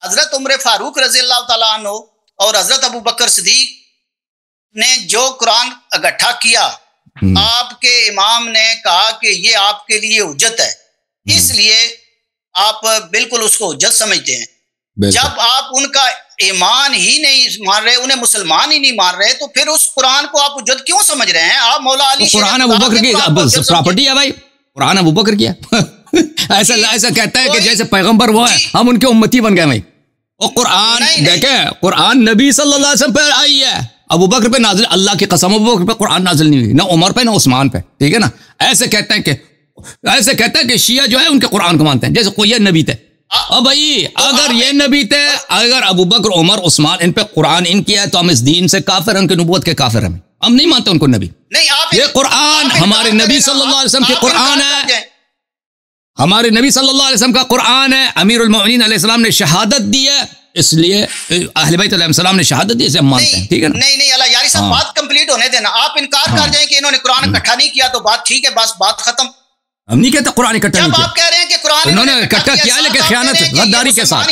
हजरत उमर फारूक रजी अल्लाह तआला अन्हु और हजरत अबू बकर सिद्दीक ने जो कुरान इकट्ठा किया, आपके इमाम ने कहा कि ये आपके लिए हुज्जत है, इसलिए आप बिल्कुल उसको हुज्जत समझते हैं। जब आप उनका ईमान ही नहीं मान रहे, उन्हें मुसलमान ही नहीं मान रहे, तो फिर उस कुरान को आप हुज्जत क्यों समझ रहे हैं? आप मौला अली कुरान अबू बकर की प्रॉपर्टी है भाई, कुरान अबू बकर की है। ऐसा कहता है कि जैसे पैगंबर वो है, हम उनके उम्मती बन गए भाई। और कुरान देखे, कुरान नबी सल्लल्लाहु अलैहि वसल्लम पे आई है, अबू बकर पे नाजिल, अल्लाह की कसम अबू बकर पे कुरान नाजिल नहीं हुई, ना उमर पे ना उस्मान पे, ठीक है ना। ऐसे कहते हैं कि शिया जो है उनके कुरान को मानते हैं जैसे कोई नबी थे। अब भाई अगर ये नबी थे, अगर अबू बकर उमर उस्मान इन पे कुरान इन किया है तो हम इस दीन से काफिर, उनके नबूवत के काफिर हैं, हम नहीं मानते उनको नबी। नहीं, ये कुरान हमारे नबी सल्लल्लाहु अलैहि वसल्लम के कुरान है, हमारे नबी सल्लल्लाहु अलैहि वसल्लम का कुरान है। अमीरुल मोमिनीन अलैहिस्सलाम ने शहादत दी है, इसलिए अहले बैत अलैहिस्सलाम ने शहादत दी, इसे हम मानते हैं, ठीक है ना। नहीं अल्लाह यारी साहब, बात कंप्लीट होने देना। आप इनकार कर जाएं कि इन्होंने कुरान इकट्ठा नहीं किया तो बात ठीक है, बस बात खत्म। हम नहीं कहते कुरान इकट्ठा नहीं किया। आप कह रहे हैं कि कुरान उन्होंने इकट्ठा किया, लेकिन खयानत, गद्दारी के साथ,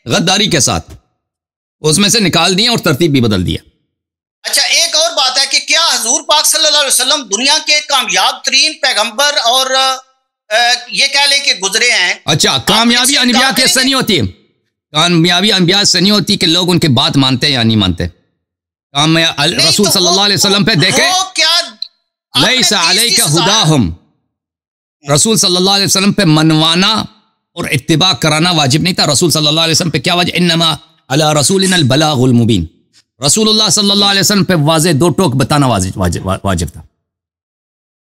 गद्दारी के साथ उसमें से निकाल दिया और तरतीब भी बदल दिया। अच्छा, एक और बात है कि क्या हुजूर पाक सल्लल्लाहु अलैहि वसल्लम दुनिया के कामयाब तरीन पैगंबर और ये कह लें कि गुजरे हैं। अच्छा, कामयाबी अनबिया के से नहीं होती, कामयाबी अनबिया से नहीं होती कि लोग उनकी बात मानते या नहीं मानते। रसूल सल्लल्लाहु अलैहि वसल्लम पे देखे, लैसा अलैका हुदाहुम, रसूल सल्लल्लाहु अलैहि वसल्लम पे मनवाना और इत्तिबा कराना वाजिब नहीं था। रसूल सल्लल्लाहु अलैहि वसल्लम पे क्या वाजिब, इन्नमा अला रसूलिनल बलागुल मुबीन, रसूलुल्लाह सल्लल्लाहु अलैहि वसल्लम पे वाज़े दो टोक बताना वाजिब था।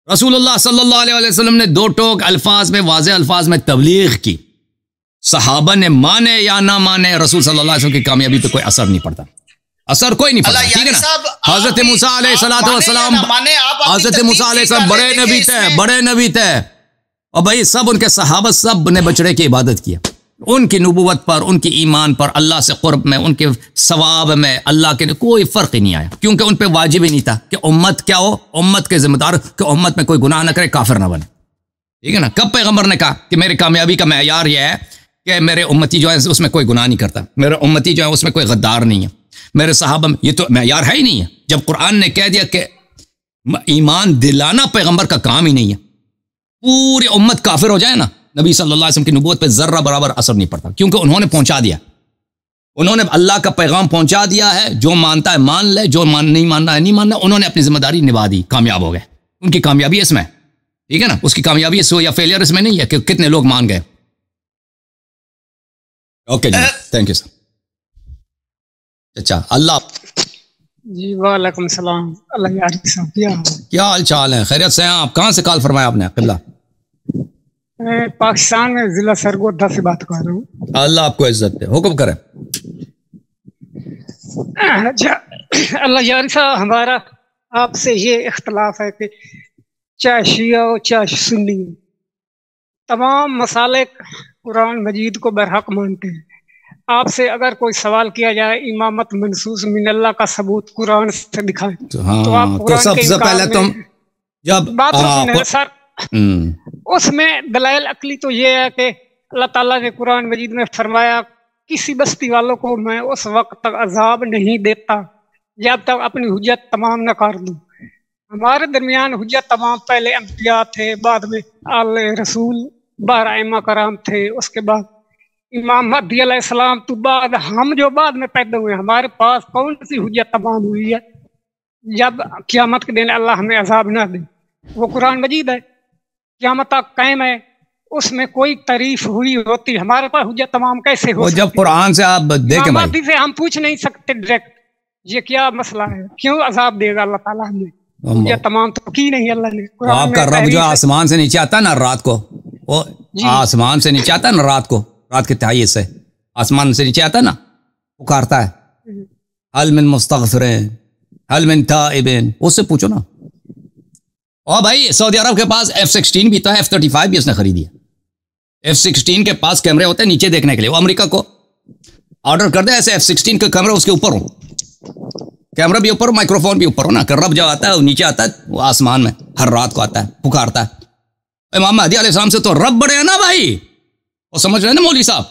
रसूलुल्लाह सल्लल्लाहु अलैहि वसल्लम ने दो टोक अल्फाज में, वाज़े अल्फाज में तबलीग की। सहाबा ने माने या ना माने, रसूल सल्लल्लाहु अलैहि वसल्लम की कामयाबी पे कोई असर नहीं पड़ता, असर कोई नहीं पड़ता, ठीक है ना। हजरत मूसा अलैहिस्सलातु वस्सलाम, हजरत मूसा अलैहिस्सलाम बड़े नबी थे, बड़े नबी थे, और भाई सब उनके सहाबा सब ने बछड़े की इबादत किया। उनकी नबूवत पर, उनकी ईमान पर, अल्लाह से कुर्ब में, उनके सवाब में अल्लाह के कोई फ़र्क ही नहीं आया, क्योंकि उन पर वाजिब ही नहीं था कि उम्मत क्या हो, उम्मत के जिम्मेदार कि उम्मत में कोई गुनाह ना करे, काफिर ना बने, ठीक है ना। कब पैगंबर ने कहा कि मेरी कामयाबी का मेयार यह है कि मेरे उम्मती जो है उसमें कोई गुनाह नहीं करता, मेरे उम्मती जो है उसमें कोई गद्दार नहीं है, मेरे सहाबा में, ये तो मेयार है ही नहीं है। जब कुरान ने कह दिया कि ईमान दिलाना पैगंबर का काम ही नहीं है, पूरी उम्मत काफिर हो जाए ना, नबी सल्लल्लाहु अलैहि वसल्लम की नबूवत पे जर्रा बराबर असर नहीं पड़ता, क्योंकि उन्होंने पहुंचा दिया, उन्होंने अल्लाह का पैगाम पहुंचा दिया है। जो मानता है मान ले, जो नहीं मानना है नहीं मानना। उन्होंने अपनी जिम्मेदारी निभा दी, कामयाब हो गए। उनकी कामयाबी इसमें, ठीक है ना, उसकी कामयाबी इसमें या फेलियर इसमें नहीं है कि कितने लोग मान गए। ओके जी, थैंक यू सर। अच्छा, अल्लाह जी, वालेकुम सलाम। अल्लाह यार साहब, क्या हाल चाल है, खैरियत से हैं आप? कहाँ से कॉल फरमाया आपने? क़िबला, मैं पाकिस्तान में जिला सरगोदा से बात कर रहा हूँ। अल्लाह आपको इज्जत दे, हुक्म करें। अच्छा, अल्लाह यार साहब, हमारा आपसे ये इख्तलाफ है कि चाहे शिया हो चाहे सुन्नी हो, तमाम मसाले कुरान मजीद को बरहक मानते हैं। आपसे अगर कोई सवाल किया जाए, इमामत मनसूस मिनल्लाह का सबूत कुरान से दिखाएं, हाँ, तो आप तो सबसे पहले तुम जब बात सुने सर, उसमें दलाइल अकली तो ये है कि अल्लाह ताला ने कुरान मजीद में फरमाया, किसी बस्ती वालों को मैं उस वक्त तक अजाब नहीं देता जब तक अपनी हुज्जत तमाम न कर दूं। हमारे दरमियान हुज्जत तमाम, पहले अंबिया थे, बाद में आले रसूल 12 इमाम कराम थे, उसके बाद इमाम महदी अलैहिस्सलाम, तो बाद हम जो बाद में पैदा हुए, हमारे पास कौन सी हुज्जत तमाम हुई है जब क़यामत के दिन अल्लाह हमें अजाब ना दे? वो कुरान मजीद है, क़यामत तक कायम है, उसमें कोई तारीफ हुई होती, हमारे पास हुज्जत तमाम कैसे हो? जब कुरान से आप देखें भाई, से हम पूछ नहीं सकते डायरेक्ट ये क्या मसला है, क्यों अजाब देगा अल्लाह ताला हमें? हुज्जत तमाम तो की नहीं अल्लाह ने। आपका रब जो आसमान से नीचे आता है ना रात को, वो आसमान से नीचे आता है ना रात को, रात के तहाई से आसमान से नीचे आता है ना, पुकारता है, हल मिन मुस्तगफिरिन हल मिन ताइबिन, उससे पूछो ना। और भाई सऊदी अरब के पास F-16 भी था, F-35 भी उसने खरीदी है। F-16 के पास कैमरे होते हैं नीचे देखने के लिए, वो अमेरिका को ऑर्डर कर दे ऐसे F-16 के कैमरे उसके ऊपर हो, कैमरा भी ऊपर हो, माइक्रोफोन भी ऊपर हो ना, रब जब आता है वो नीचे आता है, वो आसमान में हर रात को आता है, पुकारता है। इमाम महदी अलैहिस्सलाम से तो रब बड़े हैं ना भाई, वो समझ रहे हैं ना मौलवी साहब?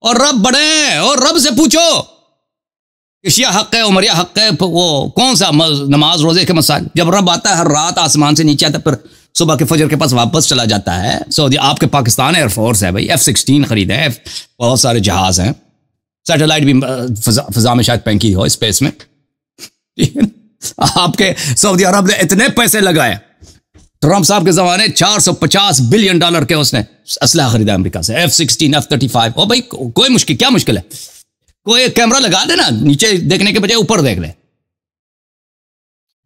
और रब बड़े हैं, और रब से पूछो शिया हक है, उमरिया हक है, वो कौन सा नमाज रोजे के मसाइल। जब रब आता है हर रात आसमान से नीचे आता है, फिर सुबह के फजर के पास वापस चला जाता है। सऊदी आपके पाकिस्तान एयरफोर्स है भाई, F-16 खरीदे हैं, बहुत सारे जहाज हैं, सैटेलाइट भी फिजा में शायद फेंकी हो स्पेस में। आपके सऊदी अरब ने इतने पैसे लगाए, ट्रंप साहब के जमाने $450 बिलियन के उसने असलहा खरीदा अमेरिका से, F-16 F-35। ओ भाई कोई मुश्किल, क्या मुश्किल है, कोई कैमरा लगा देना, नीचे देखने के बजाय ऊपर देख ले,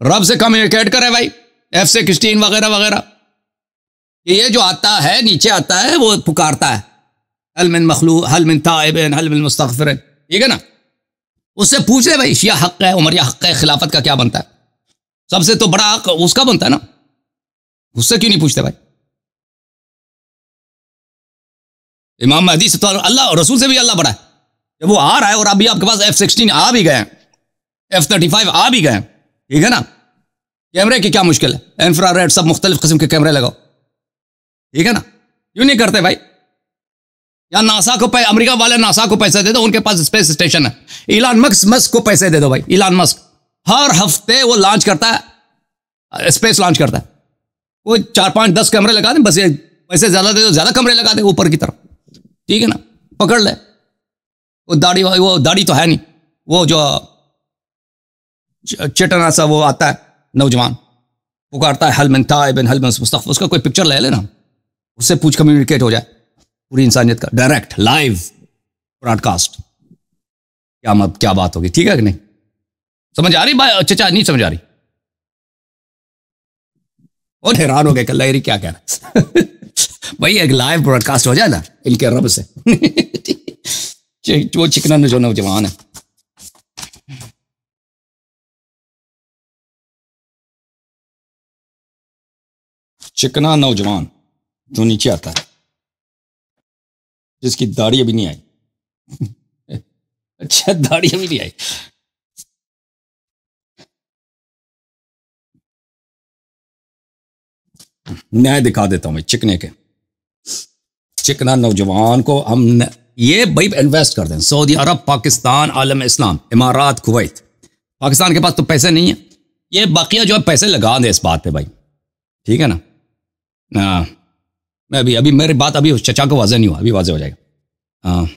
रब से कम्युनिकेट करे भाई। F-16 वगैरह वगैरह, ये जो आता है नीचे आता है, वो पुकारता है हल मिन मखलूक हल मिन ताइबिन हल मिन मुस्तगफिरिन, ठीक है ना। उससे पूछ ले भाई शिया हक है, उमरिया हक है, खिलाफत का क्या बनता है। सबसे तो बड़ा हक उसका बनता है ना, उससे क्यों नहीं पूछते भाई। इमाम महदी से तो अल्लाह, रसूल से भी अल्लाह बड़ा है। जब वो आ रहा है और अभी आपके पास F-16 आ भी गए, F-35 आ भी गए, ठीक है ना। कैमरे की क्या मुश्किल है, इंफ्रारेड सब मुख्तलिफ किस्म के कैमरे लगाओ, ठीक है ना। क्यों नहीं करते भाई। या नासा को अमेरिका वाले नासा को पैसे दे दो, उनके पास स्पेस स्टेशन है। इलान मस्क को पैसे दे दो भाई। इलान मस्क हर हफ्ते वो लॉन्च करता है, स्पेस लॉन्च करता है। वो 4-5-10 कैमरे लगा दे, बस पैसे ज्यादा दे दो, ज्यादा कैमरे लगा दे ऊपर की तरफ, ठीक है ना। पकड़ ले। वो दाढ़ी तो है नहीं, वो जो चटना सा वो आता है नौजवान, पुकारता है हल मिन ताइबिन हल मिन मुस्तगफिर, उसका कोई पिक्चर ले लेना, उससे पूछ कम्युनिकेट हो जाए पूरी इंसानियत का, डायरेक्ट लाइव ब्रॉडकास्ट। क्या बात होगी, ठीक है कि नहीं। समझ आ रही बात चचा, नहीं समझ आ रही। और हैरान हो गए कल लहरी क्या कह रहा है। भाई एक लाइव ब्रॉडकास्ट हो जाए ना इनके रब से। वो चिकना जो नौजवान है, चिकना नौजवान जो नीचे आता है, जिसकी दाढ़ी अभी नहीं आई। अच्छा दाढ़ी अभी नहीं आई। मैं दिखा देता हूं चिकने के, चिकना नौजवान को हम ये भाई इन्वेस्ट कर दें। सऊदी अरब, पाकिस्तान, आलम इस्लाम, इमारात, कुवैत। पाकिस्तान के पास तो पैसे नहीं है, ये बाकिया जो है पैसे लगा दे इस बात पे भाई, ठीक है ना। मैं अभी मेरी बात अभी उस चचा को वाज़ेह नहीं हुआ, अभी वाज़ेह हो जाएगा। हाँ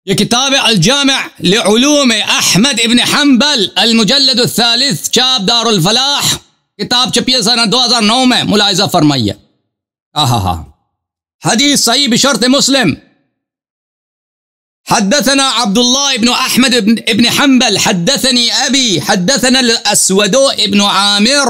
ये किताब है अल-जामिअ लिउलूम अहमद इब्न हंबल अल-मुजल्लद अल-थालिथ, चाप दारुल फलाह। किताब छपी है सन 2009 में, मुलाहिजा फरमाइए। आहा, हदीस सही बिशर्त मुस्लिम। हद्दथना अब्दुल्लाह इब्न अहमद इब्न हंबल हद्दथनी अबी हद्दथना अल-अस्वद इब्न आमिर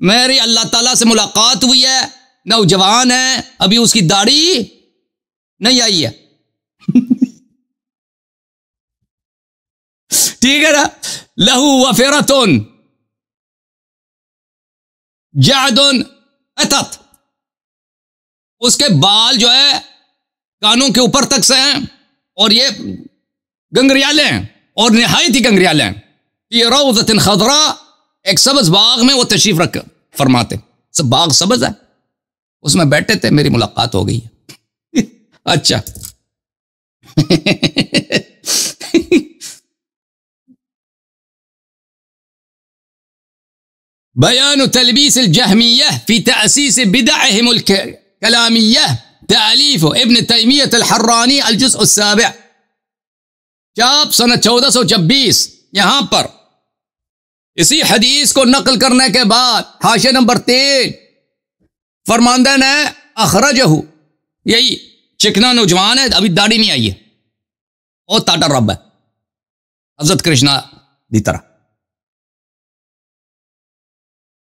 मेरी अल्लाह ताला से मुलाकात हुई है, नौजवान है, अभी उसकी दाढ़ी नहीं आई है। ठीक है ना। लहू वफिरतुन जादुन अतत, उसके बाल जो है कानों के ऊपर तक से हैं और ये गंगरियाले हैं और निहायत ही गंगरियाले हैं। ये रौज़तिन खदरा, एक सब्ज बाग में वो तशरीफ रख फरमाते, सब बाग सब्ज है, उसमें बैठे थे, मेरी मुलाकात हो गई है। अच्छा। बयान तलबीस अल-जहमिय्यह फी तअसीस बिदअहिम अल-कलामिय्यह तालीफ इब्न तैमिय्यह अल-हर्रानी अल-जुज़ अस-साबिअ, चाप सन 1426। यहां पर इसी हदीस को नकल करने के बाद हाशिया नंबर 3 फरमांदा ने अखरजहु, यही चिकना नौजवान है, अभी दाढ़ी नहीं आई है और टाटा रब है हजरत कृष्णा दी तरह।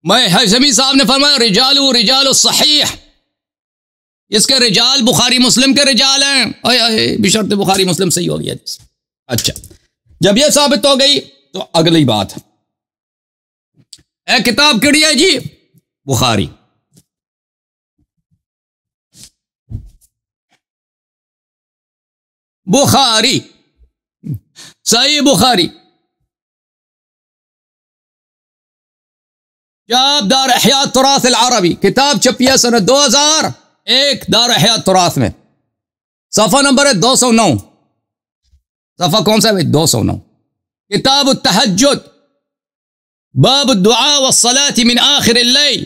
मैं हशमी साहब ने फरमाया रिजालु रिजालु सहीह, इसके रिजाल बुखारी मुस्लिम के रिजाल हैं, बिशर्त बुखारी मुस्लिम सही हो गया। अच्छा, जब यह साबित हो गई तो अगली बात है किताब किड़ी है जी? बुखारी। बुखारी, सही बुखारी। जाब दार अहयात तुराथ अल अरबी, किताब छपी है सन 2001 दार अहयात तुराथ में, सफ़ा नंबर है 209। सफ़ा कौन सा है भाई? 209। किताब तहज्जुद, बाब दुआ व सलाती मिन आखिर लैल,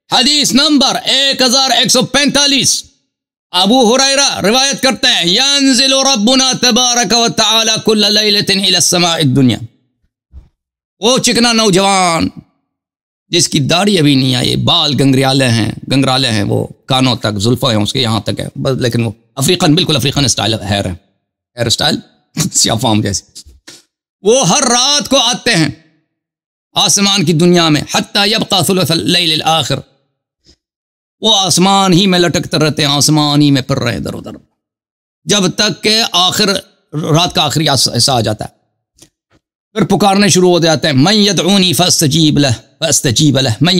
हदीस नंबर 1145। अबू हुरैरा रिवायत करते हैं, यंज़िलु रब्बुना तबारक व तआला कुल्ल लैलतिन इला समाई दुनिया। वो चिकना नौजवान जिसकी दाढ़ी अभी नहीं आई, बाल गंगराले हैं, वो कानों तक, जुल्फा है उसके यहाँ तक है बस, लेकिन वो अफ्रीकन, बिल्कुल अफ्रीकन स्टाइल हेयर स्टाइल सियाफाम जैसे। वो हर रात को आते हैं आसमान की दुनिया में, हत्ता यबका सुलुसल लैल आखिर, वो आसमान ही में लटकते रहते हैं, आसमान ही में फिर रहे इधर उधर, जब तक के आखिर रात का आखिरी हिस्सा आ जाता है। फिर पुकारने शुरू हो जाते हैं, मन यदऊनी फअस्तजीब लह, मन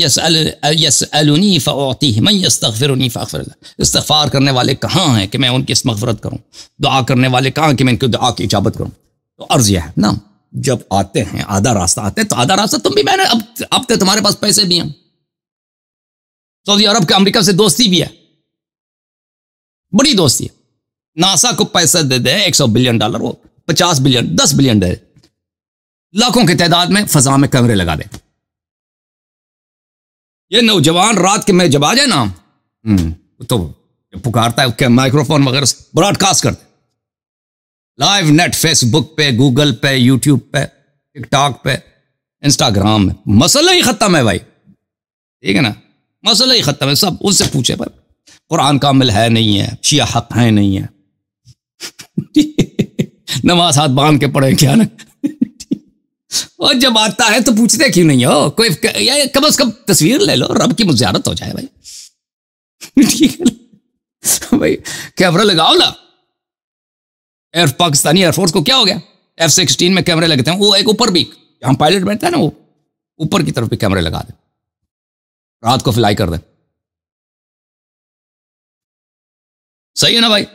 यसअलुनी फअतीह, मन यस्तगफिरुनी फअगफिर लह। इस्तिग़फ़ार करने वाले कहाँ हैं कि मैं उनकी मग़फ़िरत करूँ, दुआ करने वाले कहाँ कि मैं उनकी दुआ की इजाबत करूँ। तो अर्ज़ यह है ना, जब आते हैं आधा रास्ता आते हैं तो आधा रास्ता तुम भी, मैंने अब तो तुम्हारे पास पैसे भी हैं, सऊदी अरब के अमेरिका से दोस्ती भी है, बड़ी दोस्ती है। नासा को पैसा दे दे $100 बिलियन, वो 50 बिलियन 10 बिलियन दे, लाखों की तादाद में फजा में कैमरे लगा दे। ये नौजवान रात के में जब आ जाए ना, तो पुकारता है, उसके माइक्रोफोन वगैरह ब्रॉडकास्ट करते लाइव नेट, फेसबुक पे, गूगल पे, यूट्यूब पे, टिकटॉक पे, इंस्टाग्राम में। मसला ही खत्म है भाई, ठीक है ना, मसला ही खत्म है। सब उससे पूछे भाई कुरान कामिल है नहीं है, शिया हक है नहीं है, नमाज हाथ बांध के पढ़े क्या ना। और जब आता है तो पूछते क्यों नहीं हो, कोई कम से कम तस्वीर ले लो, रब की मुज़ारत हो जाए भाई। ठीक है भाई, कैमरा लगाओ ना। पाकिस्तानी एयरफोर्स को क्या हो गया, F-16 में कैमरे लगते हैं, वो एक ऊपर भी, जहां पायलट बैठता है ना, वो ऊपर की तरफ भी कैमरे लगा दे, रात को फ्लाई कर दे। सही है ना भाई?